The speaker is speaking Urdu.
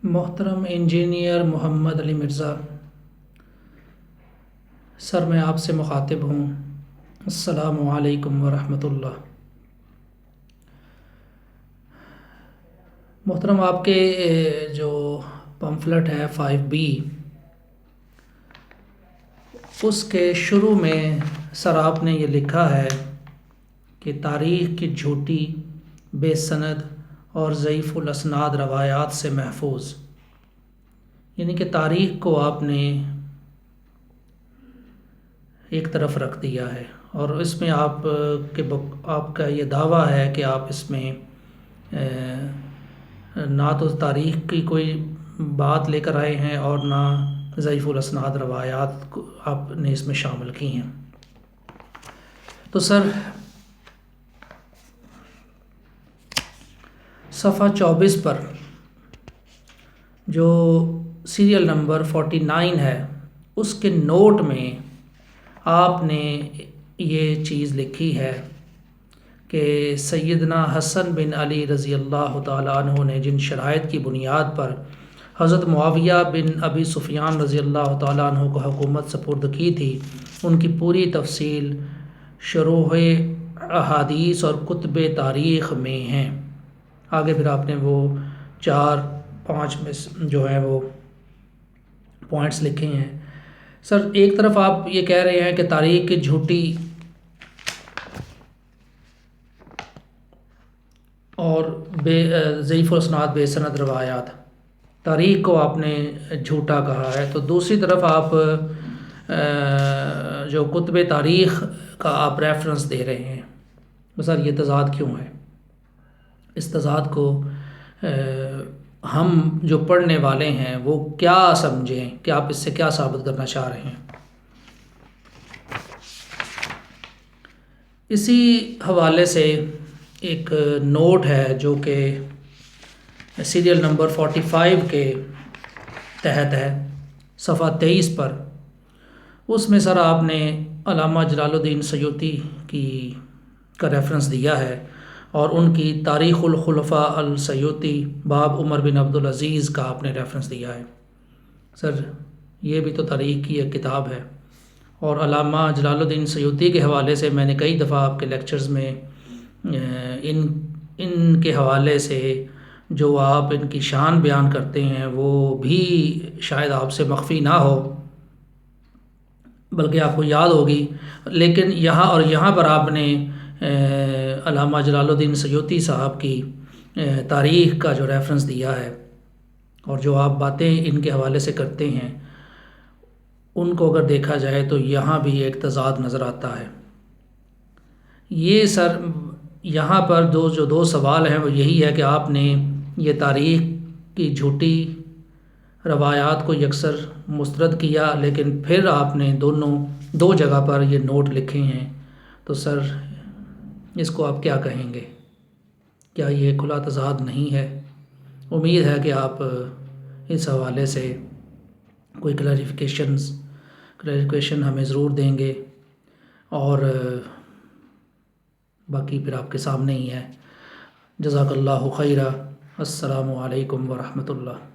محترم انجینئر محمد علی مرزا سر، میں آپ سے مخاطب ہوں۔ السلام علیکم ورحمۃ اللہ۔ محترم، آپ کے جو پمفلٹ ہے 5B، اس کے شروع میں سر آپ نے یہ لکھا ہے کہ تاریخ کی جھوٹی، بے سند اور ضعیف الاسناد روایات سے محفوظ، یعنی کہ تاریخ کو آپ نے ایک طرف رکھ دیا ہے، اور اس میں آپ کا یہ دعویٰ ہے کہ آپ اس میں نہ تو تاریخ کی کوئی بات لے کر آئے ہیں اور نہ ضعیف الاسناد روایات کو آپ نے اس میں شامل کی ہیں۔ تو سر، صفحہ 24 پر جو سیریل نمبر 49 ہے، اس کے نوٹ میں آپ نے یہ چیز لکھی ہے کہ سیدنا حسن بن علی رضی اللہ تعالیٰ عنہ نے جن شرائط کی بنیاد پر حضرت معاویہ بن ابی سفیان رضی اللہ تعالیٰ عنہ کو حکومت سپرد کی تھی، ان کی پوری تفصیل شروح احادیث اور کتب تاریخ میں ہیں۔ آگے پھر آپ نے وہ 4-5 میں جو ہیں وہ پوائنٹس لکھے ہیں۔ سر، ایک طرف آپ یہ کہہ رہے ہیں کہ تاریخ کی جھوٹی اور ضعیف الاسناد بے سند روایات، تاریخ کو آپ نے جھوٹا کہا ہے، تو دوسری طرف آپ جو کتب تاریخ کا آپ ریفرنس دے رہے ہیں۔ سر، یہ تضاد کیوں ہے؟ اس تضاد کو ہم جو پڑھنے والے ہیں وہ کیا سمجھیں کہ آپ اس سے کیا ثابت کرنا چاہ رہے ہیں؟ اسی حوالے سے ایک نوٹ ہے جو کہ سیریل نمبر 45 کے تحت ہے، صفحہ 23 پر۔ اس میں سر آپ نے علامہ جلال الدین سیوطی کا ریفرنس دیا ہے، اور ان کی تاریخ الخلفاء السیوطی باب عمر بن عبدالعزیز کا آپ نے ریفرنس دیا ہے۔ سر، یہ بھی تو تاریخ کی ایک کتاب ہے، اور علامہ جلال الدین سیوطی کے حوالے سے میں نے کئی دفعہ آپ کے لیکچرز میں ان کے حوالے سے جو آپ ان کی شان بیان کرتے ہیں وہ بھی شاید آپ سے مخفی نہ ہو، بلکہ آپ کو یاد ہوگی، لیکن یہاں پر آپ نے علامہ جلال الدین سیوطی صاحب کی تاریخ کا جو ریفرنس دیا ہے، اور جو آپ باتیں ان کے حوالے سے کرتے ہیں، ان کو اگر دیکھا جائے تو یہاں بھی ایک تضاد نظر آتا ہے۔ یہ سر، یہاں پر جو دو سوال ہیں وہ یہی ہے کہ آپ نے یہ تاریخ کی جھوٹی روایات کو یکسر مسترد کیا، لیکن پھر آپ نے دو جگہ پر یہ نوٹ لکھے ہیں، تو سر اس کو آپ کیا کہیں گے؟ کیا یہ کھلا تضاد نہیں ہے؟ امید ہے کہ آپ اس حوالے سے کوئی کلیریفیکیشن ہمیں ضرور دیں گے، اور باقی پھر آپ کے سامنے ہی ہے۔ جزاک اللہ خیرہ۔ السلام علیکم ورحمۃ اللہ۔